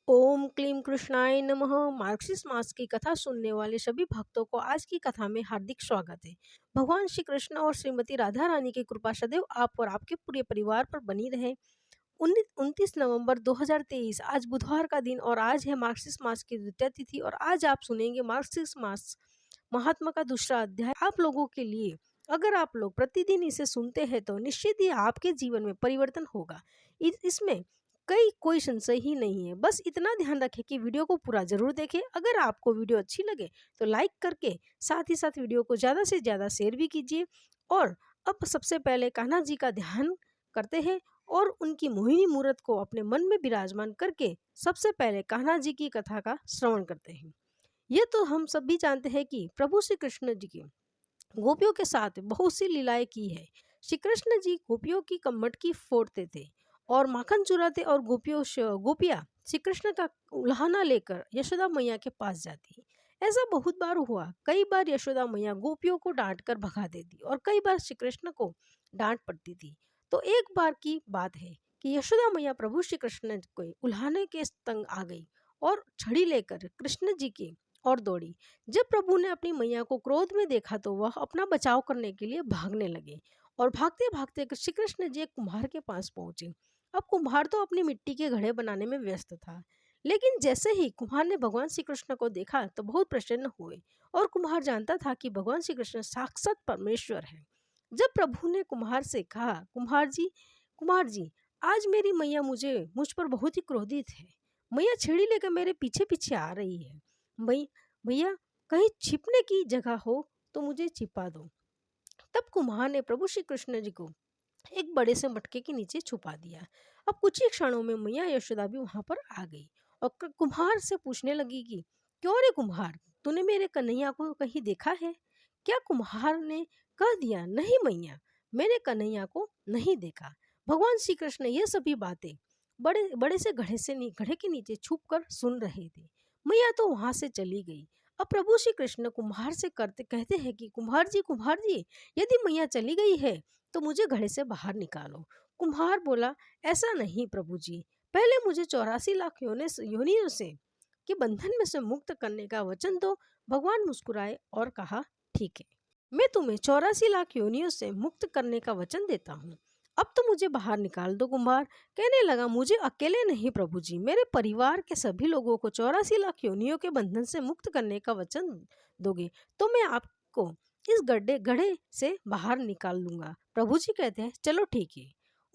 ओम क्लीम कृष्णाय नमः। मार्गशीर्ष मास की कथा सुनने वाले सभी भक्तों को आज की कथा में हार्दिक स्वागत है। भगवान श्री कृष्ण और श्रीमती राधा रानी की कृपा सदैव आप और आपके पूरे परिवार पर बनी रहे। 29 नवंबर 2023 आज बुधवार का दिन और आज है मार्गशीर्ष मास की द्वितीय तिथि और आज आप सुनेंगे मार्गशीर्ष मास महात्मा का दूसरा अध्याय आप लोगों के लिए। अगर आप लोग प्रतिदिन इसे सुनते हैं तो निश्चित ही आपके जीवन में परिवर्तन होगा। इसमें कोई संशय ही नहीं है। बस इतना ध्यान रखें कि वीडियो को पूरा जरूर देखें। अगर आपको वीडियो अच्छी लगे तो लाइक करके साथ ही साथ वीडियो को ज़्यादा से ज़्यादा शेयर भी कीजिए। और अब सबसे पहले कान्हा जी का ध्यान करते हैं और उनकी मोहिनी मूर्त को अपने मन में विराजमान करके सबसे पहले कान्हा जी की कथा का श्रवण करते हैं। ये तो हम सब भी जानते हैं कि प्रभु श्री कृष्ण जी की गोपियों के साथ बहुत सी लीलाएं की है। श्री कृष्ण जी गोपियों की मटकी फोड़ते थे और माखन चुराते और गोपियां श्री कृष्ण का उल्हाना लेकर यशोदा मैया के पास जाती। ऐसा बहुत बार हुआ। कई बार यशोदा मैया गोपियों को डांट कर भगा देती और कई बार श्री कृष्ण को डांट पड़ती थी। तो एक बार की बात है कि यशोदा मैया प्रभु श्री कृष्ण को उल्हाने के तंग आ गई और छड़ी लेकर कृष्ण जी की और दौड़ी। जब प्रभु ने अपनी मैया को क्रोध में देखा तो वह अपना बचाव करने के लिए भागने लगे और भागते भागते श्री कृष्ण जी एक कुम्हार के पास पहुंचे। अब कुम्हार तो अपनी मिट्टी के घड़े बनाने में व्यस्त था, लेकिन जैसे ही कुम्हार ने भगवान श्री कृष्ण को देखा तो बहुत प्रसन्न हुए और कुम्हार जानता था कि भगवान श्री कृष्ण साक्षात परमेश्वर है। जब प्रभु ने कुम्हार से कहा, कुम्हार जी आज मेरी मैया मुझ पर बहुत ही क्रोधित है। मैया छेड़ी लेकर मेरे पीछे पीछे आ रही है। भैया कहीं छिपने की जगह हो तो मुझे छिपा दो। तब कुम्हार ने प्रभु श्री कृष्ण जी को एक बड़े से मटके के नीचे छुपा दिया। अब कुछ ही क्षणों में मैया यशोदा भी वहां पर आ गई और कुम्हार से पूछने लगी कि क्यों रे कुम्हार, तूने मेरे कन्हैया को कहीं देखा है क्या? कुम्हार ने कह दिया, नहीं मैया, मैंने कन्हैया को नहीं देखा। भगवान श्री कृष्ण ये सभी बातें बड़े बड़े से घड़े के नीचे छुप कर सुन रहे थे। मैया तो वहां से चली गई। अब प्रभु श्री कृष्ण कुम्हार से कहते हैं कि कुम्हार जी यदि मैया चली गई है तो मुझे घड़े से बाहर निकालो। कुम्हार बोला, ऐसा नहीं प्रभु जी, पहले मुझे 84 लाख योनियों से के बंधन में से मुक्त करने का वचन दो। भगवान मुस्कुराए और कहा, ठीक है, मैं तुम्हें 84 लाख योनियों से मुक्त करने का वचन देता हूँ। अब तो मुझे बाहर निकाल दो। कुम्हार कहने लगा, मुझे अकेले नहीं प्रभु जी, मेरे परिवार के सभी लोगों को 84 लाख योनियों के बंधन से मुक्त करने का वचन दोगे तो मैं आपको इस गड्ढे से बाहर निकाल लूंगा। प्रभु जी कहते हैं, चलो ठीक है।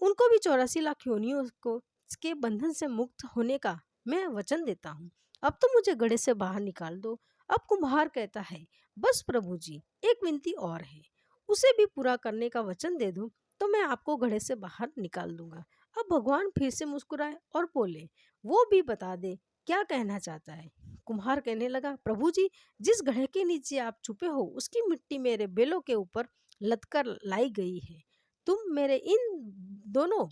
उनको भी 84 लाख योनियों को के बंधन से मुक्त होने का मैं वचन देता हूँ। अब तो मुझे गड्ढे से बाहर निकाल दो। अब कुम्हार कहता है, बस प्रभु जी, एक विनती और है, उसे भी पूरा करने का वचन दे दो तो मैं आपको घड़े से बाहर निकाल दूंगा। अब भगवान फिर से मुस्कुराए और बोले, वो भी बता दे क्या कहना चाहता है। कुम्हार कहने लगा, प्रभु जी, जिस घड़े के नीचे आप छुपे हो उसकी मिट्टी मेरे बेलों के ऊपर लदकर लाई गई है। तुम मेरे इन दोनों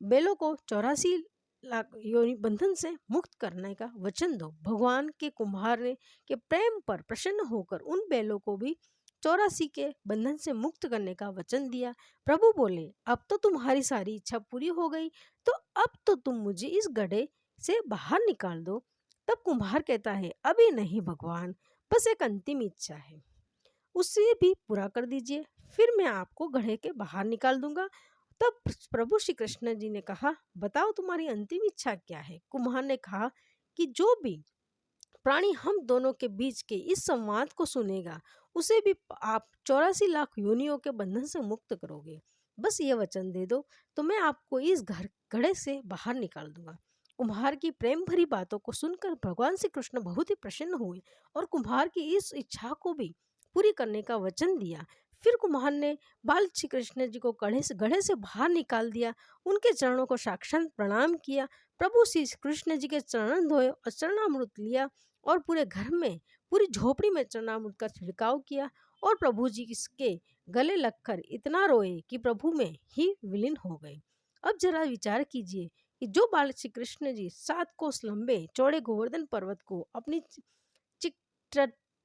बेलों को 84 लाख योनि बंधन से मुक्त करने का वचन दो। भगवान के कुम्हार ने के प्रेम पर प्रसन्न होकर उन बेलों को भी 84 के बंधन से मुक्त करने का वचन दिया। प्रभु बोले, अब तो तुम्हारी सारी इच्छा पूरी हो गई, तो अब तो तुम मुझे इस गड्ढे से बाहर निकाल दो। तब कुम्हार कहता है, अभी नहीं भगवान, बस एक अंतिम इच्छा है, उसे भी पूरा कर दीजिए, फिर मैं आपको गड्ढे के बाहर निकाल दूंगा। तब प्रभु श्री कृष्ण जी ने कहा, बताओ तुम्हारी अंतिम इच्छा क्या है? कुम्हार ने कहा कि जो भी प्राणी हम दोनों के बीच के इस संवाद को सुनेगा उसे भी आप 84 लाख योनियों के बंधन से मुक्त करोगे। बस ये वचन दे दो तो मैं आपको इस घड़े से बाहर निकाल दूंगा। कुम्हार की प्रेम भरी बातों को सुनकर भगवान श्री कृष्ण बहुत ही प्रसन्न हुए और कुम्हार की इस इच्छा को भी पूरी करने का वचन दिया। फिर कुम्हार ने बाल श्री कृष्ण जी को गढ़े से बाहर निकाल दिया, उनके चरणों को साक्षात प्रणाम किया। प्रभु श्री कृष्ण जी के चरण धोए और चरणामृत लिया और पूरे घर में, पूरी झोपड़ी में चरणामृत का छिड़काव किया और प्रभु जी के गले लगकर इतना रोए कि प्रभु में ही विलीन हो गए। अब जरा विचार कीजिए कि जो बाल श्री कृष्ण जी 7 कोस लंबे चौड़े गोवर्धन पर्वत को अपनी चिक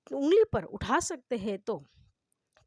उंगली पर उठा सकते हैं तो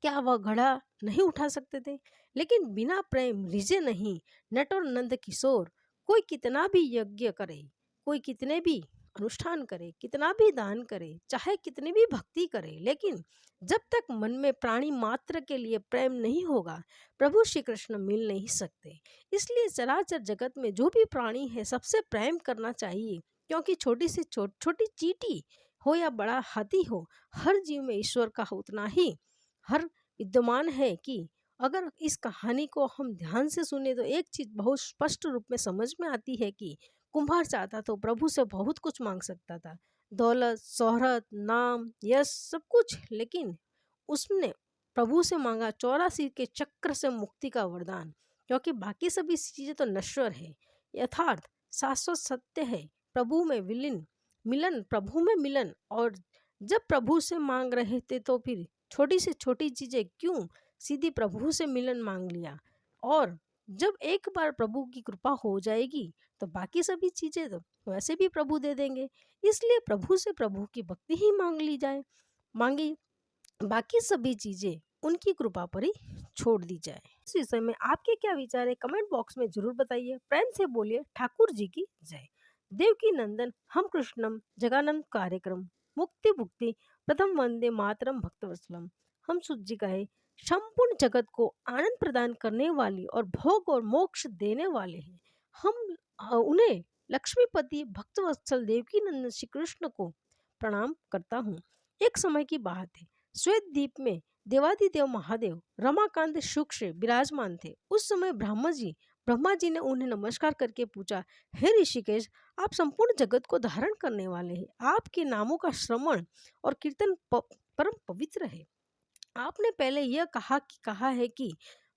क्या वह घड़ा नहीं उठा सकते थे? लेकिन बिना प्रेम रिझे नहीं नट और नंद किशोर, कोई कितना भी यज्ञ करे, कोई कितने भी अनुष्ठान करे, कितना भी दान करे, चाहे कितनी भी भक्ति करे, लेकिन जब तक मन में प्राणी मात्र के लिए प्रेम नहीं होगा, प्रभु श्री कृष्ण मिल नहीं सकते। इसलिए चराचर जगत में जो भी प्राणी है सबसे प्रेम करना चाहिए, क्योंकि छोटी से छोटी चींटी हो या बड़ा हाथी हो, हर जीव में ईश्वर का उतना ही हर विद्यमान है कि अगर इस कहानी को हम ध्यान से सुने तो एक चीज बहुत स्पष्ट रूप में समझ में आती है कि कुम्हार चाहता तो प्रभु से बहुत कुछ मांग सकता था, दौलत, शोहरत, नाम, यश, सब कुछ, लेकिन उसने प्रभु से मांगा 84 के चक्र से मुक्ति का वरदान, क्योंकि बाकी सभी चीजें तो नश्वर है, यथार्थ शाश्वत सत्य है। प्रभु में विलीन मिलन, प्रभु में मिलन। और जब प्रभु से मांग रहे थे तो फिर छोटी से छोटी चीजें क्यों, सीधी प्रभु से मिलन मांग लिया। और जब एक बार प्रभु की कृपा हो जाएगी तो बाकी सभी चीजें तो वैसे भी प्रभु दे देंगे। इसलिए प्रभु से प्रभु की भक्ति ही मांग ली जाए, मांगी, बाकी सभी चीजें उनकी कृपा पर ही छोड़ दी जाए। इस विषय में आपके क्या विचार है, कमेंट बॉक्स में जरूर बताइए। प्रेम से बोलिए ठाकुर जी की जय। देवकी नंदन हम कृष्णम जगानंद कार्यक्रम मुक्ति भुक्ति प्रथम वंदे मातरम भक्तवत्सलम। हम सूत जी कहे संपूर्ण जगत को आनंद प्रदान करने वाली और भोग और मोक्ष देने वाले हैं। हम उन्हें लक्ष्मीपति भक्तवत्सल देवकी नंदन श्री कृष्ण को प्रणाम करता हूँ। एक समय की बात है, श्वेत द्वीप में देवादिदेव महादेव रमाकांत सुख से विराजमान थे। उस समय ब्रह्मा जी ने उन्हें नमस्कार करके पूछा, हे ऋषिकेश, आप संपूर्ण जगत को धारण करने वाले हैं, आपके नामों का श्रवण और कीर्तन परम पवित्र है। आपने पहले यह कहा है कि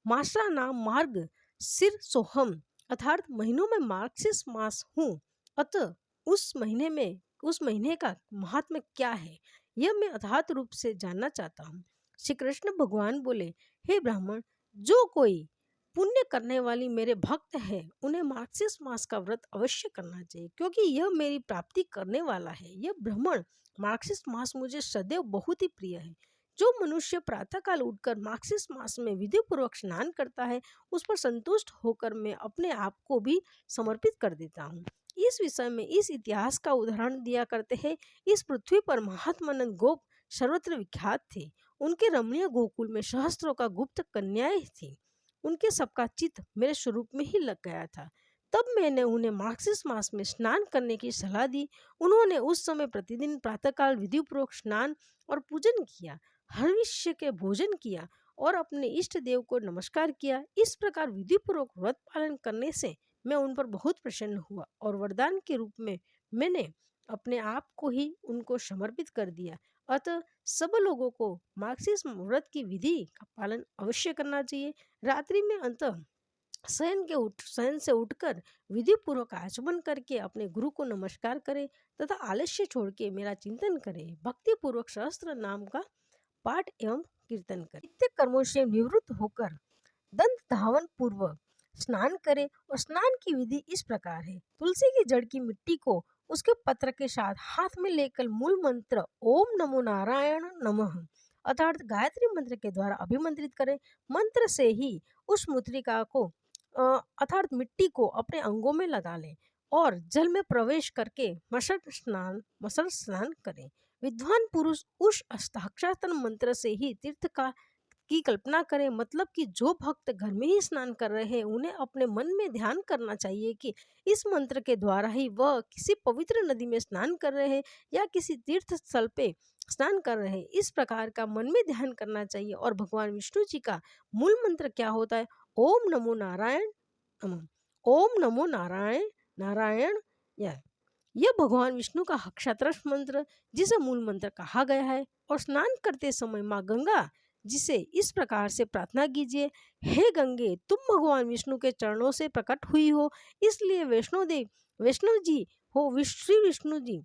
मासा नाम मार्ग सिर सोहम, अर्थात महीनों में मार्गशीर्ष मास हूँ, अतः उस महीने का महात्म्य क्या है, यह मैं अर्थात रूप से जानना चाहता हूँ। श्री कृष्ण भगवान बोले, हे ब्राह्मण, जो कोई पुण्य करने वाली मेरे भक्त है उन्हें मार्गशीर्ष मास का व्रत अवश्य करना चाहिए, क्योंकि यह मेरी प्राप्ति करने वाला है। यह ब्राह्मण मार्गशीर्ष मास मुझे सदैव बहुत ही प्रिय है। जो मनुष्य प्रातःकाल उठकर मार्गशीर्ष मास में विधि पूर्वक स्नान करता है, उस पर संतुष्ट होकर मैं अपने आप को भी समर्पित कर देता हूँ। इस विषय में इस इतिहास का उदाहरण दिया करते हैं। इस पृथ्वी पर महात्मानंद गोप सर्वत्र विख्यात थे। उनके रमणीय गोकुल में सहस्त्रों का गुप्त कन्याएं थी। उनके सबका चित्त मेरे स्वरूप में ही लग गया था। तब मैंने उन्हें मार्गशीर्ष मास में स्नान करने की सलाह दी। उन्होंने उस समय प्रतिदिन प्रातःकाल विधिपूर्वक स्नान और पूजन किया, हविष्य के भोजन किया और अपने इष्ट देव को नमस्कार किया। इस प्रकार विधिपूर्वक व्रत पालन करने से मैं उन पर बहुत प्रसन्न हुआ और वरदान के रूप में मैंने अपने आप को ही उनको समर्पित कर दिया। अतः सब लोगों को मार्गशीर्ष व्रत की विधि का पालन अवश्य करना चाहिए। रात्रि में अंतः शयन से उठकर विधि पूर्वक आचमन करके अपने गुरु को नमस्कार करे तथा आलस्य छोड़ के मेरा चिंतन करे। भक्ति पूर्वक सहस्त्र नाम का पाठ एवं कीर्तन करे। नित्य कर्मों से निवृत्त होकर दंत धावन पूर्वक स्नान करे। और स्नान की विधि इस प्रकार है, तुलसी की जड़ की मिट्टी को उसके पत्र के साथ हाथ में लेकर मूल मंत्र ओम नमो नारायण नमः अर्थात गायत्री मंत्र के द्वारा अभिमंत्रित करें। मंत्र से ही उस मुद्रिका को अर्थात मिट्टी को अपने अंगों में लगा लें और जल में प्रवेश करके मसल स्नान करें। विद्वान पुरुष उस हस्ताक्षर मंत्र से ही तीर्थ की कल्पना करें। मतलब कि जो भक्त घर में ही स्नान कर रहे हैं उन्हें अपने मन में ध्यान करना चाहिए कि इस मंत्र के द्वारा ही वह किसी पवित्र नदी में स्नान कर रहे हैं या किसी तीर्थ स्थल पे स्नान कर रहे हैं। इस प्रकार का मन में ध्यान करना चाहिए। और भगवान विष्णु जी का मूल मंत्र क्या होता है? ओम नमो नारायण नमः। ओम नमो नारायण नारायण यह भगवान विष्णु का अक्षात्रश मंत्र जिसे मूल मंत्र कहा गया है। और स्नान करते समय माँ गंगा जिसे इस प्रकार से प्रार्थना कीजिए, हे गंगे, तुम भगवान विष्णु के चरणों से प्रकट हुई हो, इसलिए वैष्णो जी हो, श्री विष्णु जी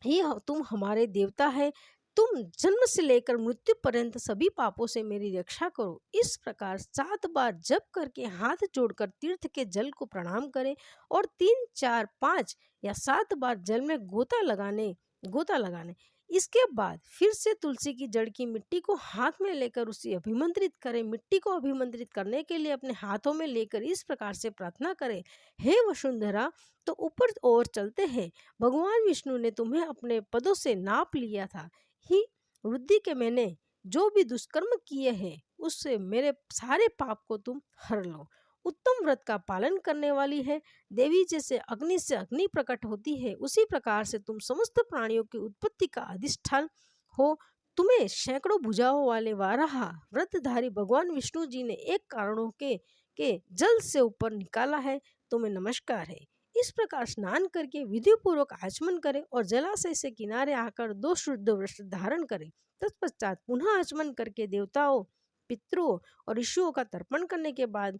ही तुम हमारे देवता है। तुम जन्म से लेकर मृत्यु पर्यंत सभी पापों से मेरी रक्षा करो। इस प्रकार 7 बार जप करके हाथ जोड़कर तीर्थ के जल को प्रणाम करें और 3, 4, 5 या 7 बार जल में गोता लगाने इसके बाद फिर से तुलसी की जड़ की मिट्टी को हाथ में लेकर उसे अभिमंत्रित करें। मिट्टी को अभिमंत्रित करने के लिए अपने हाथों में लेकर इस प्रकार से प्रार्थना करें, हे वसुंधरा, तो ऊपर और चलते हैं। भगवान विष्णु ने तुम्हें अपने पदों से नाप लिया था ही वृद्धि के मैंने जो भी दुष्कर्म किए हैं उससे मेरे सारे पाप को तुम हर लो। उत्तम व्रत का पालन करने वाली है देवी। जैसे अग्नि से अग्नि प्रकट होती है उसी प्रकार से तुम समस्त प्राणियों की उत्पत्ति का अधिष्ठान हो। तुम्हें सैकड़ों भुजाओं वाले वाराह व्रतधारी भगवान विष्णु जी ने एक कारणों के जल से ऊपर निकाला है। तुम्हें नमस्कार है। इस प्रकार स्नान करके विधि पूर्वक आचमन करें और जलाशय से किनारे आकर 2 शुद्ध वस्त्र धारण करें। तत्पश्चात पुनः आचमन करके देवताओं, पितरों और ऋषियों का तर्पण करने के बाद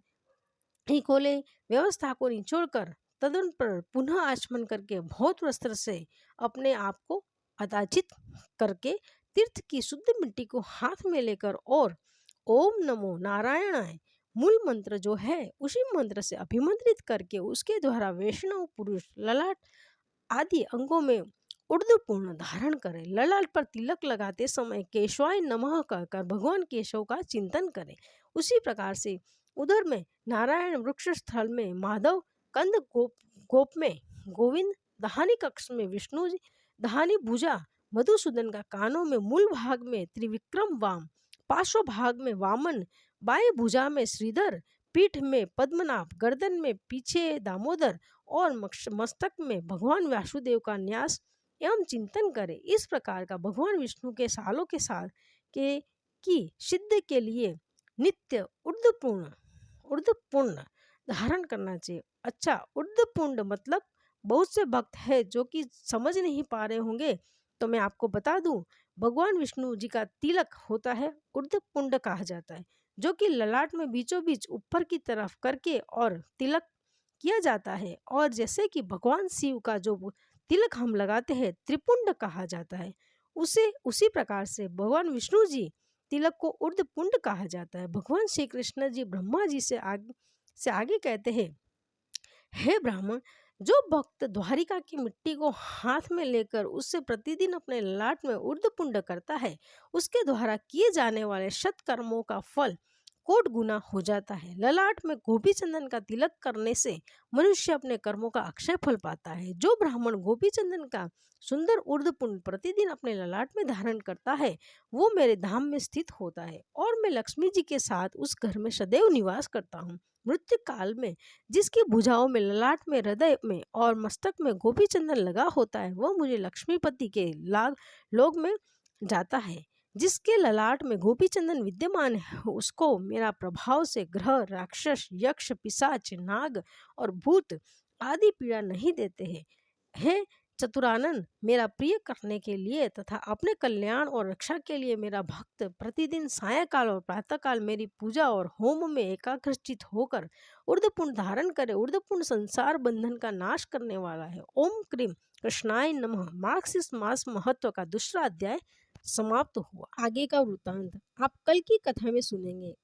ही खोले। व्यवस्था को निचोड़कर तदनपर पुनः आचमन करके भौत वस्त्र से अपने आप को अदाचित करके तीर्थ की शुद्ध मिट्टी को हाथ में लेकर और ओम नमो नारायणाय मूल मंत्र जो है उसी मंत्र से अभिमंत्रित करके उसके द्वारा वैष्णव पुरुष ललाट आदि अंगों में उर्दू पूर्ण धारण करें। ललाट पर तिलक लगाते समय केशवाय नमः कहकर भगवान केशव का चिंतन करें। उसी प्रकार से उधर में नारायण वृक्ष स्थल में माधव, कंद गोप में गोविंद, दहानी कक्ष में विष्णु जी, दहानी भुजा मधुसूदन का, कानों में मूल भाग में त्रिविक्रम वाम, पार्श्व भाग में वामन, बाएं भुजा में श्रीधर, पीठ में पद्मनाभ, गर्दन में पीछे दामोदर और मस्तक में भगवान वासुदेव का न्यास एवं चिंतन करें। इस प्रकार का भगवान विष्णु के सालों के साथ के की सिद्ध के लिए नित्य उर्दपुण्य धारण करना चाहिए। अच्छा, उर्दपुण्य मतलब बहुत से भक्त है जो कि समझ नहीं पा रहे होंगे, तो मैं आपको बता दूं, भगवान विष्णु जी का तिलक होता है उर्दपुण्य कहा जाता है, जो कि ललाट में बीचों बीच ऊपर की तरफ करके और तिलक किया जाता है। और जैसे कि भगवान शिव का जो तिलक हम लगाते हैं त्रिपुंड कहा जाता है, उसे उसी प्रकार से भगवान विष्णु जी तिलक को उर्दपुंड कहा जाता है। भगवान श्री कृष्ण जी ब्रह्मा जी से आगे कहते हैं, हे ब्राह्मण, जो भक्त द्वारिका की मिट्टी को हाथ में लेकर उससे प्रतिदिन अपने ललाट में उर्दपुंड करता है, उसके द्वारा किए जाने वाले सत्कर्मों का फल कोट गुना हो जाता है। ललाट में गोपी चंदन का तिलक करने से मनुष्य अपने कर्मों का अक्षय फल पाता है। जो ब्राह्मण गोपी चंदन का सुंदर उर्दपुंड प्रतिदिन अपने ललाट में धारण करता है वो मेरे धाम में स्थित होता है और मैं लक्ष्मी जी के साथ उस घर में सदैव निवास करता हूँ। मृत्यु काल में जिसकी भुजाओं में, ललाट में, हृदय में और मस्तक में गोपी चंदन लगा होता है वह मुझे लक्ष्मीपति के लोक में जाता है। जिसके ललाट में गोपी चंदन विद्यमान है उसको मेरा प्रभाव से ग्रह, राक्षस, यक्ष, पिशाच, नाग और भूत आदि पीड़ा नहीं देते हैं। हे चतुरानन, मेरा प्रिय करने के लिए तथा अपने कल्याण और रक्षा के लिए मेरा भक्त प्रतिदिन सायंकाल और प्रातःकाल मेरी पूजा और होम में एकाग्रचित होकर उर्दपुंड धारण करे। उर्दपुंड संसार बंधन का नाश करने वाला है। ओम क्रीम कृष्णाय नमः। मार्गशीर्ष मास महत्व का दूसरा अध्याय समाप्त हुआ। आगे का वृत्तांत आप कल की कथा में सुनेंगे।